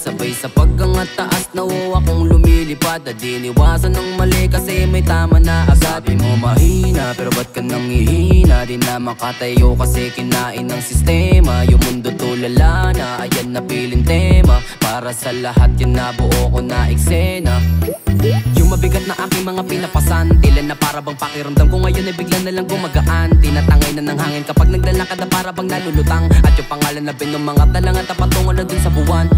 Sabay sa pag-angat taas nauwa kong lumilipad. At diniwasan ng mali kasi may tama na agad. Sabi mo mahina pero ba't ka nang ihina? Di na makatayo kasi kinain ng sistema. Yung mundo tulala na, ayan na piling tema. Para sa lahat yun nabuo ko na eksena. Yung mabigat na aking mga pinapasan, tila na para bang pakiramdam ko ngayon ay bigla na lang gumagaan. Tinatangay na ng hangin kapag naglalakad na para bang nalulutang. At yung pangalan na binumangat na lang at patungo na dun sa buwan.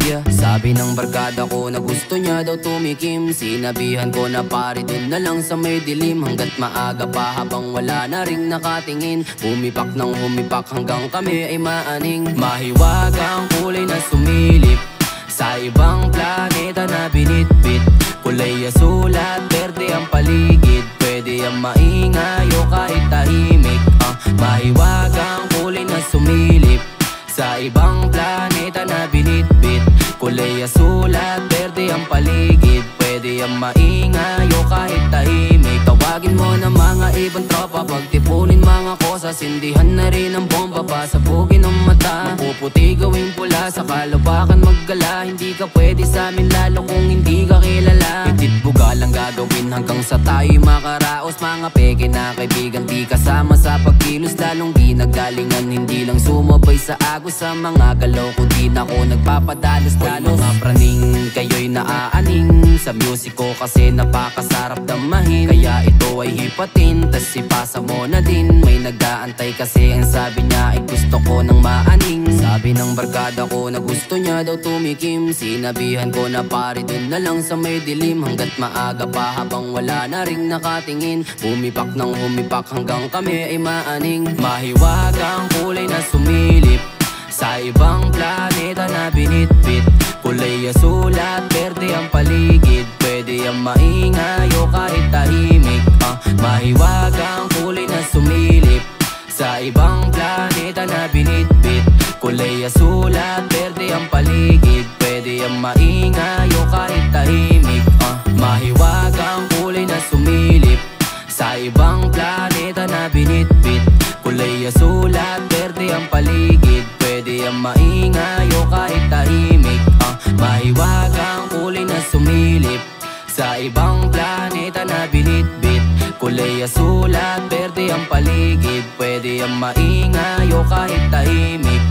Yeah. Sabi ng barkada ko na gusto niya daw tumikim. Sinabihan ko na pare dun na lang sa may dilim. Hanggat maaga pa habang wala na ring nakatingin. Humipak ng humipak hanggang kami ay maaning. Mahiwagang kulay na sumilip sa ibang planeta na binitbit. Kulay asul at berde ang paligid. Pwede ang maingay o kahit tahimik. Mahiwagang kulay na sumilip sa ibang planeta na binitbit. Kulay asul at berde ang paligid. Pwede ang maingay o kahit tahimik. Tawagin mo na mga ibang tropa, pagtipunin mga kosa. Sindihan na rin ang bomba, pasabugin ang mata. Mapuputi gawing pula, sa kalawakan maggala. Hindi ka pwede sa amin lalo kung hindi ka kilala. Itit buga lang gagawin hanggang sa tayo'y makaraos. Mga peke na kaibigan di kasama sa pagkilos. Lalong di naggalingan, hindi lang sumabay sa agos. Sa mga galaw ko di na ako nagpapadalos. Lalo mga praning kayo'y naaaning sa music ko kasi napakasarap damahin. Kaya ito ay hipatin, tas ipasa mo na din. May nag-aantay kasi ang sabi niya ay gusto ko ng maaning. Sabi ng barkada ko na gusto niya daw tumikim. Sinabihan ko na pare dun na lang sa may dilim. Hanggat maaga pa habang wala na ring nakatingin. Humipak ng humipak hanggang kami ay maaning. Mahiwagang kulay na sumilip sa ibang planeta na binitbit. Kulay asul at berde ang paligid. Pwede ang maingay o kahit tahimik. Mahiwagang kulay na sumilip sa ibang planeta na binitbit. Kulay asul at berde ang paligid. Pwede ang maingay o kahit tahimik. Mahiwagang kulay na sumilip sa ibang planeta na binitbit. Kulay asul at berde ang paligid. Pwede ang maingay o kahit tahimik. Mahiwagang kulay na sumilip sa ibang planeta na binitbit. Kulay asul at berde ang paligid. Pwede ang maingay o kahit tahimik.